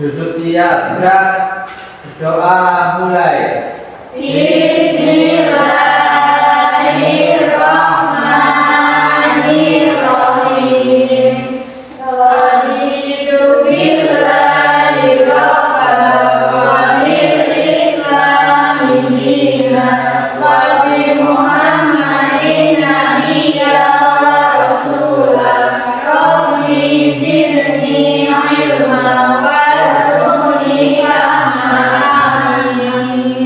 Duduk siap, gerak. Doa mulai. Bismillahirrahmanirrahim. Raditu billahi rabban wa bil islami dinan wa bi Muhammadin nabiyyan wa rasulan. Rabbi zidni ilman warzuqni fahman.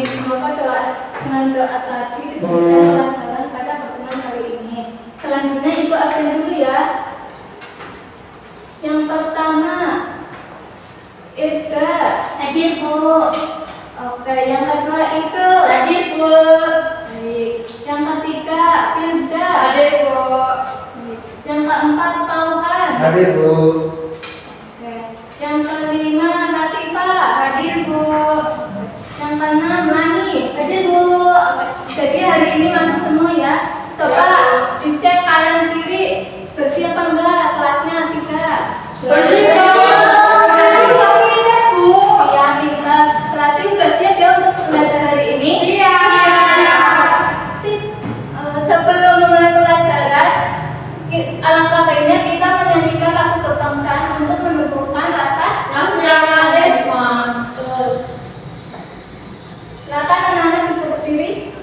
Semoga dengan doa tadi diberikan kelancaran pada pertemuan hari ini. Selanjutnya ibu absen dulu ya. Yang pertama Irda. Hadir Bu. Oke, yang kedua itu hadir Bu. Baik. Yang ketiga Firza. Hadir Bu. Baik. Yang keempat Tauhan. Hadir Bu. Oke. Yang kelima Latifah. Hadir Bu. Yang keenam Lani. Hadir Bu. Oke. Jadi hari ini masuk semua ya. Coba dicek kanan kiri bersih apa enggak kelasnya tidak. Bersih Bu. Ya tidak. Berarti udah siap ya untuk belajar hari ini? Iya. Sip. Sebelum memulai pelajaran, alangkah baiknya kita menyanyikan lagu kebangsaan untuk menumbuhkan rasa nasionalisme. Silakan anak-anak bisa berdiri.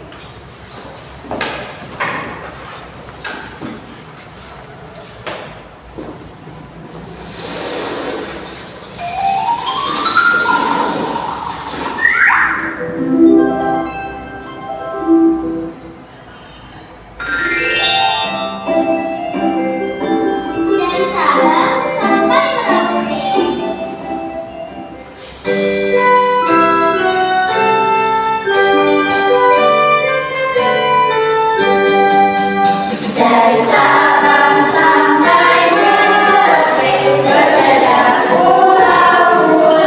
Dari Sabang sampai Merauke. Dari Sabang sampai Merauke, berjajah pulau-pulau,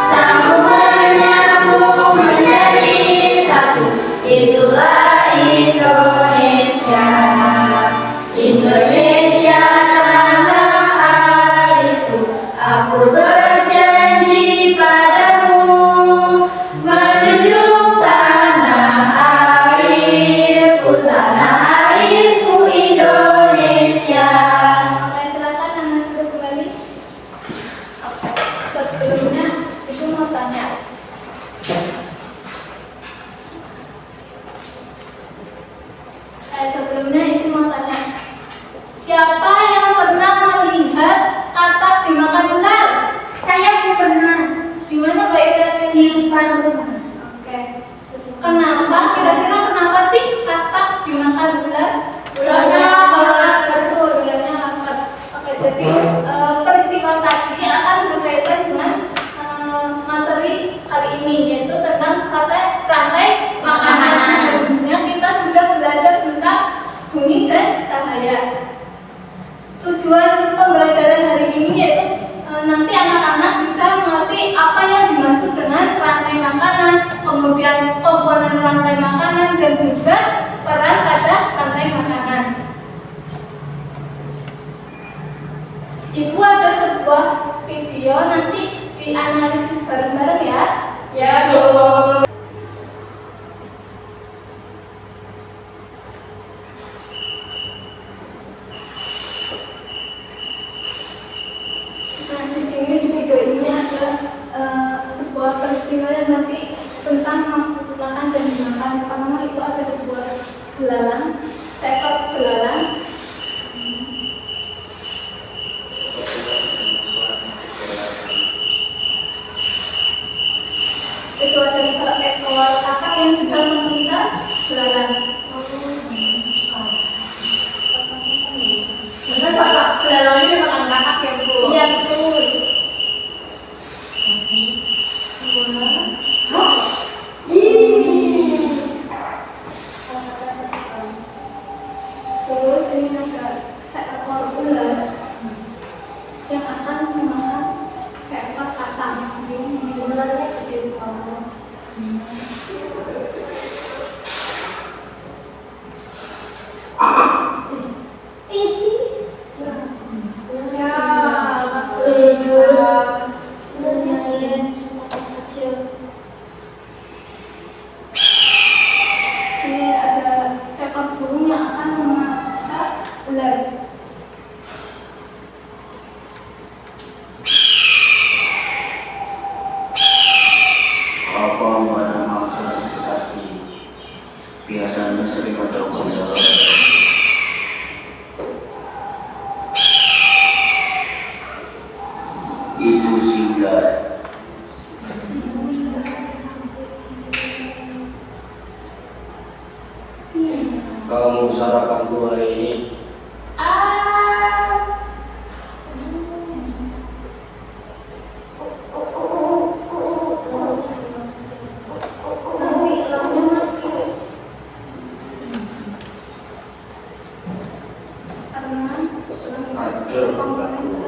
sambung menyambung menjadi satu. Itulah Indonesia, Indonesia tanah airku. Aku berjanji padamu, menjunjung tanah airku, tanah airku Indonesia. Oke, silakan anak duduk kembali. Oke, sebelumnya ibu mau tanya. Sebelumnya ibu mau tanya. Siapa yang pernah melihat katak dimakan ular? Saya pernah. Di mana Mbak Ida? Di depan rumah. Oke. Kenapa? Kira-kira kenapa sih katak dimakan ular? Ularnya lapar. Betul, ularnya lapar. Oke, jadi peristiwa tadi akan berkaitan dengan materi kali ini, yaitu tentang rantai makanan. Sebelumnya kita sudah belajar tentang bunyi dan cahaya. Tujuan pembelajaran hari ini yaitu nanti anak-anak bisa mengerti apa yang dimaksud dengan rantai makanan, kemudian komponen rantai makanan, dan juga peran pada rantai makanan. Ibu ada sebuah video, nanti dianalisis bareng-bareng ya. Ya Bu. Nah, di sini di video ini ada sebuah peristiwa yang nanti tentang makan dan dimakan. Yang pertama itu ada sebuah belalang, seekor belalang. Itu ada seekor katak yang sedang mengincar belalang. Benar Pak, belalang ini makan katak ya Bu? Iya betul. Terus ini ada seekor ular yang akan memakan seekor katak. Ularnya gede banget. Ini ya maksud singular. Kamu sarapan dulu hari ini? Ajar pembantu.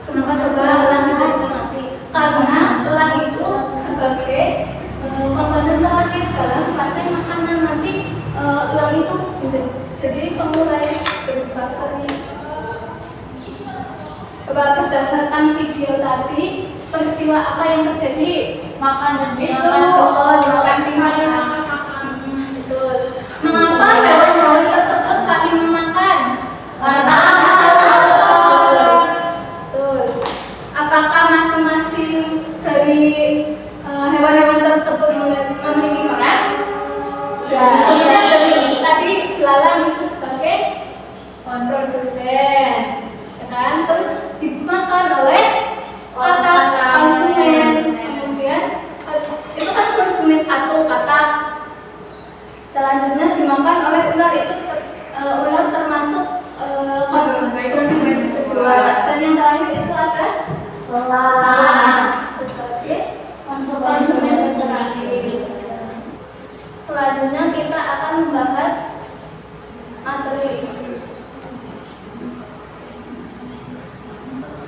Kenapa coba elang itu mati? Karena elang itu sebagai komponen terakhir dalam rantai makanan. Nanti elang itu jadi pemulai berbakarnya. Coba berdasarkan video tadi, peristiwa apa yang terjadi? Makanan itu makan pisang. Betul. Mengapa hewan-hewan tersebut saling memakan? Karena apakah masing-masing dari hewan-hewan tersebut memiliki peran? Ya. Contohnya dari tadi belalang itu sebagai produsen, ya kan? Terus dimakan oleh konsumen. Kemudian itu kan konsumen satu kata. Selanjutnya dimakan oleh ular, itu ular termasuk konsumen kedua. Dan yang terakhir itu ada elang sebagai konsumen terakhir. Selanjutnya kita akan membahas materi,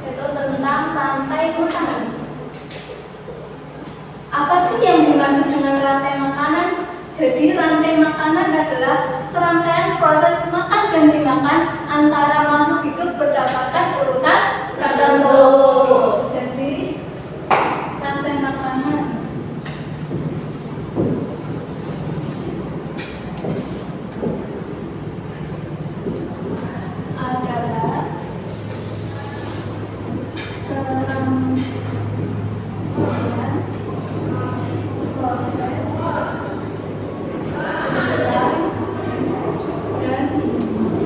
yaitu tentang rantai makanan. Apa sih yang dimaksud dengan rantai makanan? Jadi rantai makanan adalah serangkaian proses makan dan dimakan antara makhluk hidup berdasarkan urutan tertentu. Jadi rantai makanan adalah serangkaian proses dan dimakan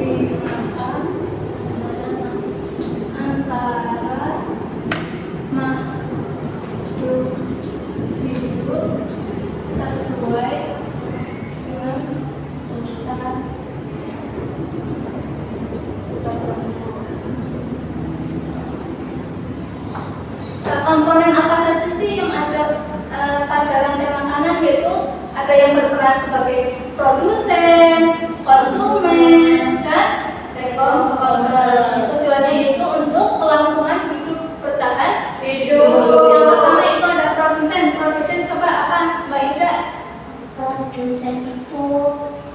antara makhluk hidup sesuai dengan urutan tertentu. Komponen apa saja sih yang ada pada rantai makanan? Yaitu ada yang berperan sebagai produsen, konsumen, dan dekomposer. Tujuannya itu untuk kelangsungan hidup bertahan hidup. Yang pertama itu ada produsen. Produsen coba apa, Mbak Ida? Produsen itu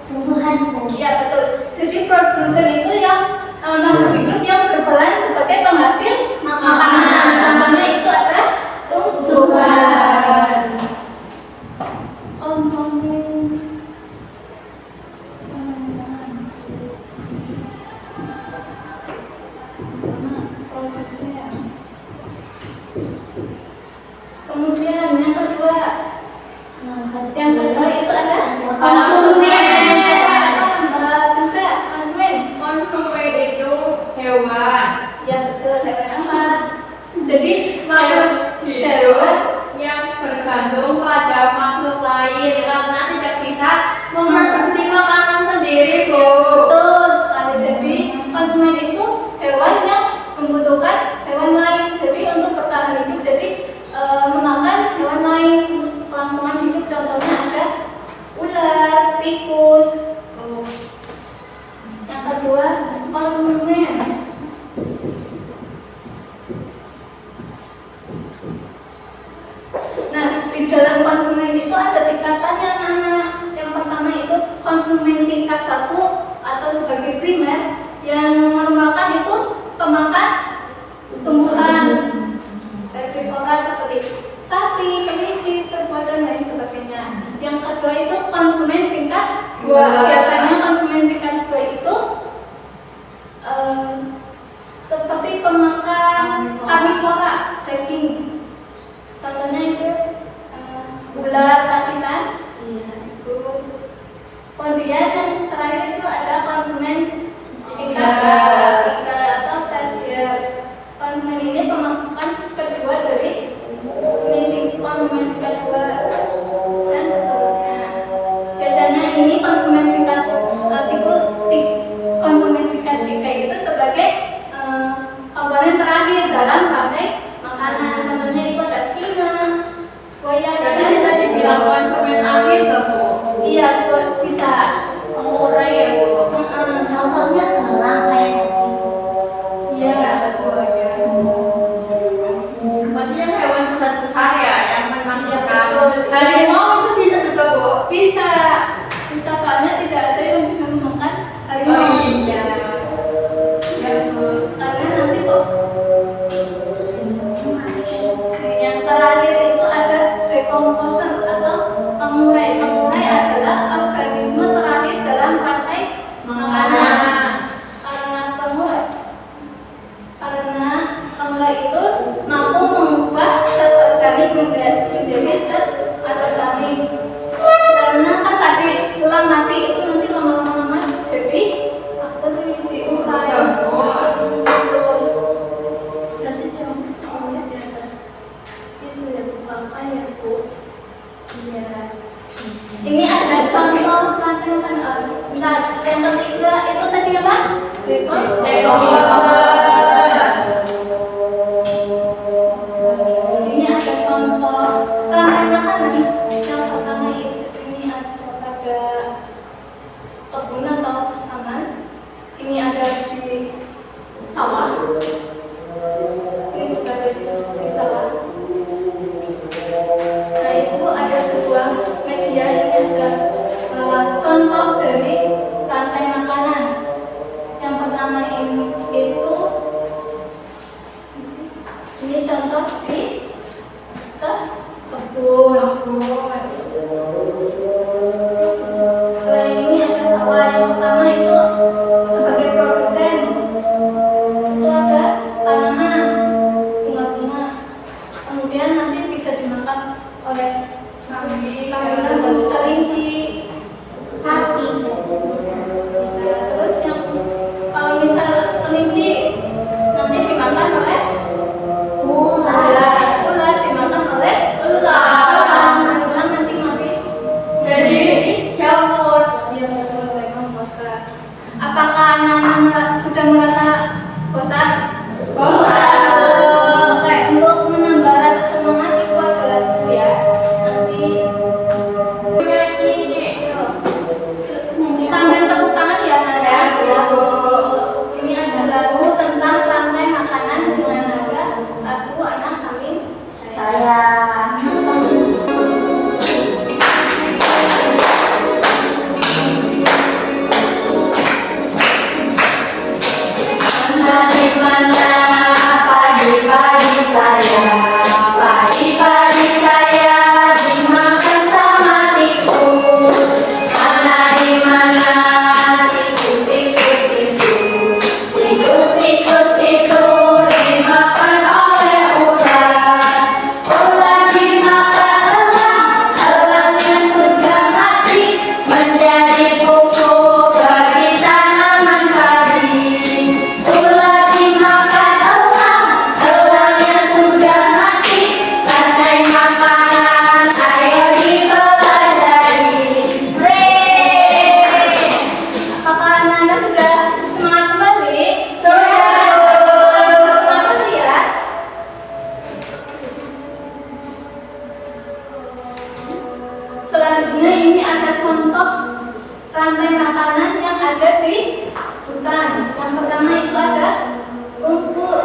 tumbuhan. Iya betul. Jadi produsen itu yang makhluk hidup yang berperan sebagai penghasil makanan. Contohnya itu ada tumbuhan. Komponen produsen. Kemudian yang kedua itu ada konsumen. Mbak Tusa, konsumen. Konsumen itu hewan. Ya betul, hewan apa? Jadi Makhluk hidup hewan yang bergantung pada makhluk lain karena tidak bisa memproduksi makanan sendiri, Bu. betul sekali. Jadi konsumen itu hewan yang membutuhkan hewan lain. Jadi untuk bertahan hidup, jadi memakan hewan lain untuk kelangsungan hidup. Contohnya ada ular, tikus. Yang kedua konsumen. Nah, di dalam konsumen itu ada tingkatannya, anak. Yang pertama itu konsumen tingkat 1 atau sebagai primer, yang merupakan itu pemakan tumbuhan herbivora seperti sapi, kelinci, kerbau, dan lain sebagainya. Yang kedua itu konsumen tingkat 2. Biasanya konsumen tingkat 2 itu seperti pemakan karnivora, daging. vertikal atau tersier. Konsumen ini pemakan kedua dari konsumen tingkat 2 dan seterusnya. Biasanya ini konsumen tingkat konsumen tingkat 3 itu sebagai komponen terakhir dalam rantai makanan. Contohnya itu ada singa, buaya, Berarti dan bisa dibilang konsumen akhir nggak Bu? iya bisa. Pengurai ya Bu? Contohnya gelang kayak tadi. Iya. Buaya. Berarti yang hewan besar-besar ya yang Iya, menghasilkan. betul. Harimau itu bisa juga Bu? Bisa soalnya tidak ada yang bisa memakan harimau. Oh iya. Ya Bu. Karena nanti kok yang terakhir itu ada recomposer atau pengurai. Pengurai adalah organisme terakhir dalam rantai makanan. Karena pengurai itu mampu mengubah zat organik menjadi zat anorganik. Karena kan tadi tulang mati itu nanti lama-lama jadi diurai. Berarti jamurnya di atas itu ya Bu, bangkai ya Bu? Iya. Ini ada contoh rantai makanan. Bentar, yang ketiga itu tadi apa? Recomposer. Ini ada contoh rantai makanan. Yang pertama ini ada pada kebun atau taman. Ini ada di sawah. Ini juga ada di sawah. Nah itu ada sebuah media, ini ada contoh dari rantai makanan. Yang pertama itu ini contoh di kebun. Selain ini ada sawah. Yang pertama itu sebagai produsen itu ada tanaman bunga-bunga. Kemudian nanti bisa dimakan oleh kambing dan kelinci, sapi bisa. Terus yang kalau misal kelinci nanti dimakan oleh ular dimakan oleh ular nanti mati Jadi jamur. dia betul recomposer. Apakah anak-anak sudah merasa bosan? Kayak untuk menambah rasa semangat itu ada lagu ya. Nanti Nyanyi. sambil tepuk tangan ya saya. Ini ada lagu tentang rantai makanan dengan nada lagu anak kami Saya Mana pagi-pagi saya, pagi-pagi saya dimakan sama tikus. Mana tikus itu dimakan oleh ular. Ular dimakan elangnya sudah mati menjadi pupuk bagi tanaman padi. Ular dimakan elangnya sudah mati, rantai makanan ayo dipelajari. Apakah Anda sudah semangat kembali? Sudah. Semangat kembali ya. Selanjutnya ini ada contoh rantai makanan yang ada di hutan. Yang pertama itu ada rumput,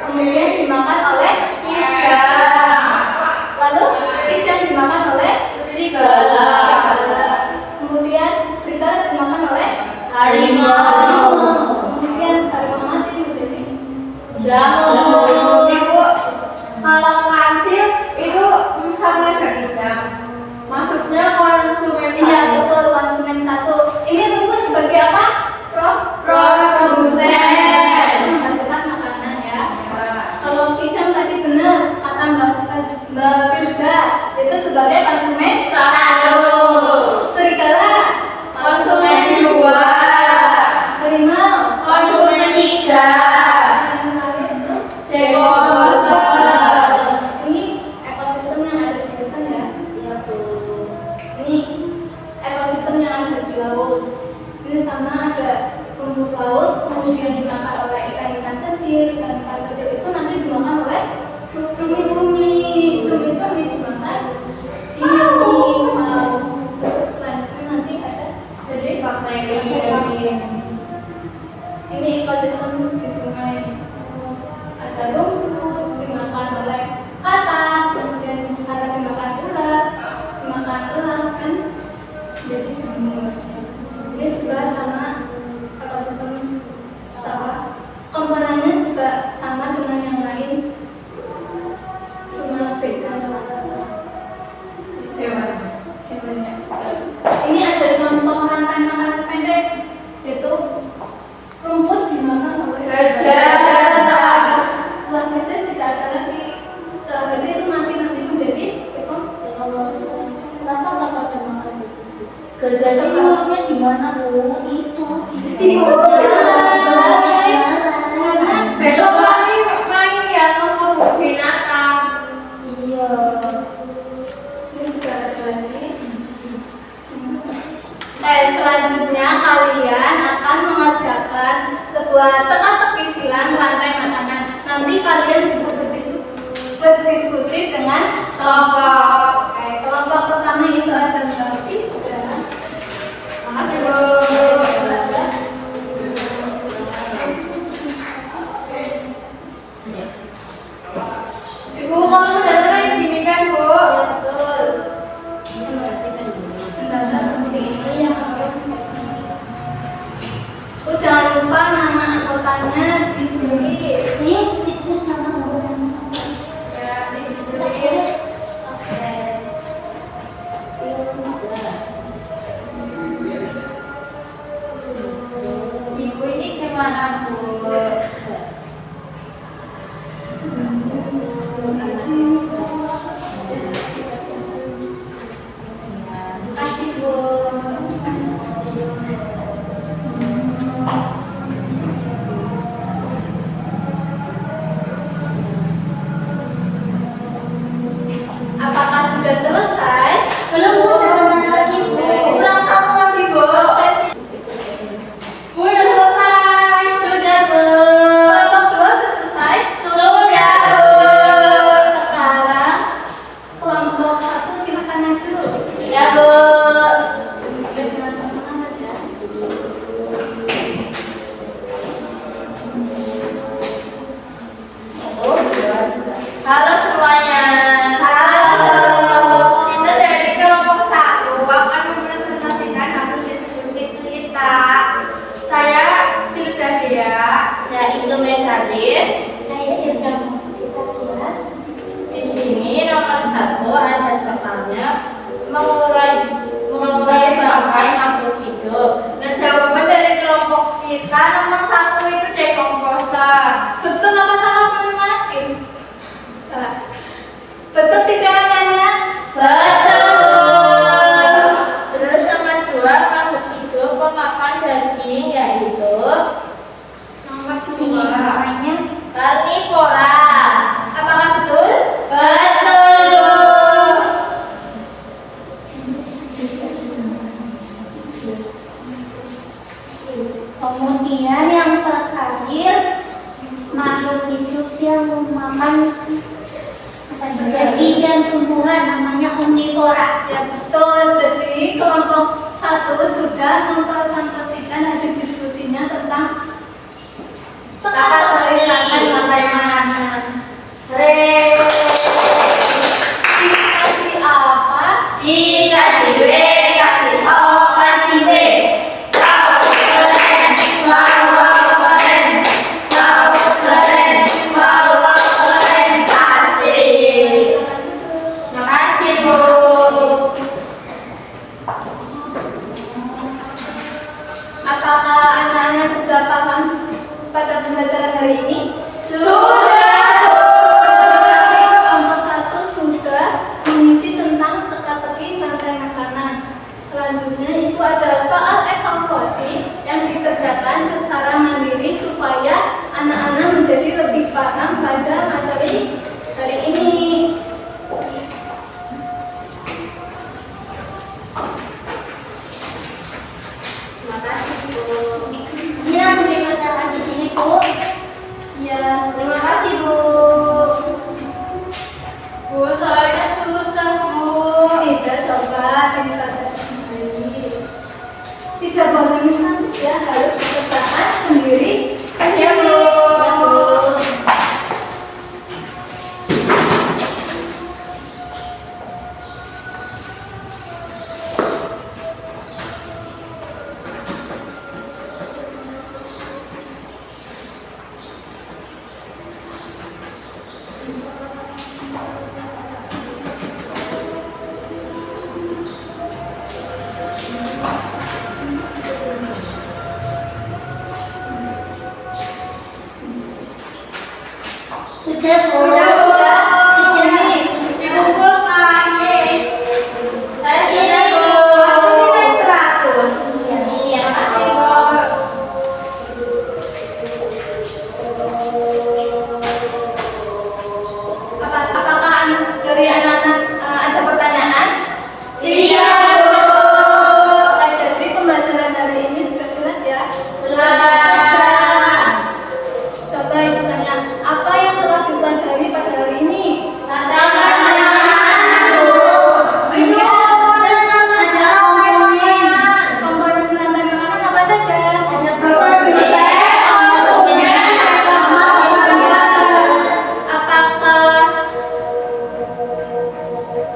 kemudian dimakan oleh kijang. Lalu kijang dimakan oleh Serigala. Kemudian serigala dimakan oleh Harimau. Kemudian harimau mati menjadi Jamur. Ibu, kalau kancil itu sama aja kijang. Masuknya konsumen iya satu. betul konsumen satu. Ini rumput sebagai apa? Produsen. Menghasilkan makanan ya. Kalau kijang tadi benar kata Mbak Firza itu sebagai konsumen Satu. serigala Konsumen dua. harimau Konsumen komposer. Ini ekosistem yang ada di hutan ya. Iya tuh. Ini ekosistem yang ada di laut. Ini sama ada rumput laut, kemudian dimakan oleh ikan-ikan kecil. Ikan-ikan kecil itu nanti dimakan oleh cumi-cumi. Cumi-cumi dimakan hiu, selanjutnya nanti ada jadi bakteri. Ini ekosistem di sungai. Ada rumput dimakan oleh katak, kemudian katak dimakan ulat, dimakan elang kan jadi jamur. Ini juga sama ekosistem sawah. Komponennya juga sama dengan yang lain, cuma beda. Hewannya. Ini ada contoh rantai makanan pendek, yaitu rumput dimakan oleh Gajah. Setelah gajah tidak ada lagi. Setelah gajah itu mati nanti menjadi ekor. Masa nggak pada makan gitu? Gajah sih mulutnya di mana bu? Itu. Di Besok kali main ya nomor buku binatang. Iya. Ini juga ada lagi. Selanjutnya kalian akan mengerjakan sebuah teka-teki silang rantai makanan. Nanti kalian bisa berdiskusi dengan kelompok. Kelompok pertama itu ada Mbak Pizza. Makasih Bu. Ibu kalau datang yang gini kan Bu? Ya betul. Tanda seperti ini yang harus jangan lupa nama anggotanya ditulis. Ini ditulis nama anggotanya. Ya, ditulis. Oke. Ibu ini gimana Bu? Kasih Bu. Apakah sudah selesai? Belum bu, sebentar lagi bu. Kurang satu lagi Bu. Bu udah selesai. Sudah bu. Kelompok dua sudah selesai? Sudah Bu. Sekarang kelompok satu silakan maju. Ya Bu. Dengan teman-teman ya. Halo semuanya. Kita dari kelompok 1 akan mempresentasikan hasil diskusi kita. Saya Filsa Dia. Saya itu mekanis. Saya Irga Muftidah. Di sini nomor 1 ada soalnya mengurai bangkai makhluk hidup. Dan jawaban dari kelompok kita nomor 1 itu dekomposer. Betul apa salah teman-teman? Salah. Betul tidak Nanya? Betul. Terus nomor 2 makhluk hidup pemakan daging yaitu Nomor Ini 2. namanya. karnivora. Apakah betul? Betul. Kemudian yang terakhir makhluk hidup yang memakan daging dan tumbuhan namanya omnivora. Ya betul. Jadi kelompok 1 sudah mempresentasikan hasil diskusinya tentang teka-teki rantai makanan. Dikasih apa? Dikasih W, kasih O, kasih W. Wow, keren. Wow, wow, keren. Wow, keren. Wow, wow, keren. Kasih. Makasih Bu. Apakah anak-anak sudah paham pada pembelajaran hari ini? Sudah. materi hari ini. Terima kasih, Bu. Ini langsung dikerjakan di sini, Bu. Ya, Terima kasih, Bu. Bu, soalnya susah, Bu. tidak coba dibaca sendiri. Tidak boleh mencantum ya, harus dikerjakan sendiri. Ya, Bu. Ya, Bu. Sudah, Bu. Sudah, Bu. Sudah nih. Dikumpulkan, yeay. Saya sudah, Bu. Masih nilai 100. Iya, Makasih, Bu. Apakah dari anak-anak ada pertanyaan? Iya, Bu. Nah, jadi pembelajaran hari ini sudah jelas ya. Jelas. Coba ibu tanya, apa yang telah dipelajari pada hari ini? Iya, udah sama Ada komponen. Komponen rantai makanan apa saja? Ada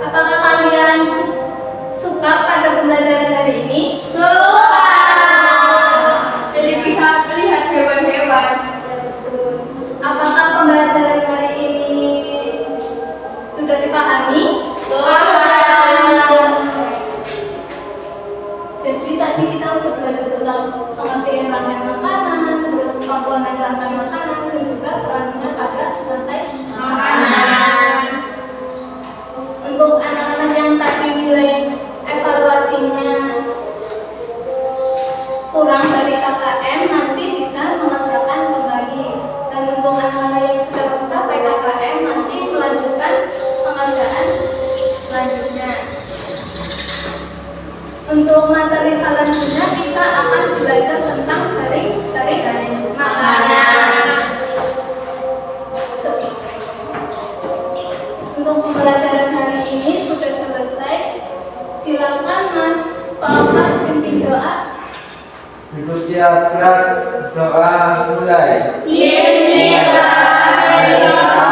Apakah kalian suka pada pembelajaran hari ini? Jadi bisa melihat hewan-hewan. Ya, betul. Apakah pembelajaran hari ini sudah dipahami? Jadi tadi kita udah belajar tentang pengertian rantai makanan, terus komponen rantai makanan, dan juga perannya pada rantai Makanan. Untuk anak-anak yang tadi nilai evaluasinya kurang dari KKM, nanti bisa mengerjakan kembali. Dan untuk anak-anak yang sudah mencapai KKM, nanti melanjutkan pengerjaan selanjutnya. Untuk materi selanjutnya kita akan belajar tentang jaring makanan. Untuk pembelajaran hari ini sudah selesai. Silakan Mas Pak pimpin doa. Duduk siap, gerak, doa mulai. Bismillahirrahmanirrahim.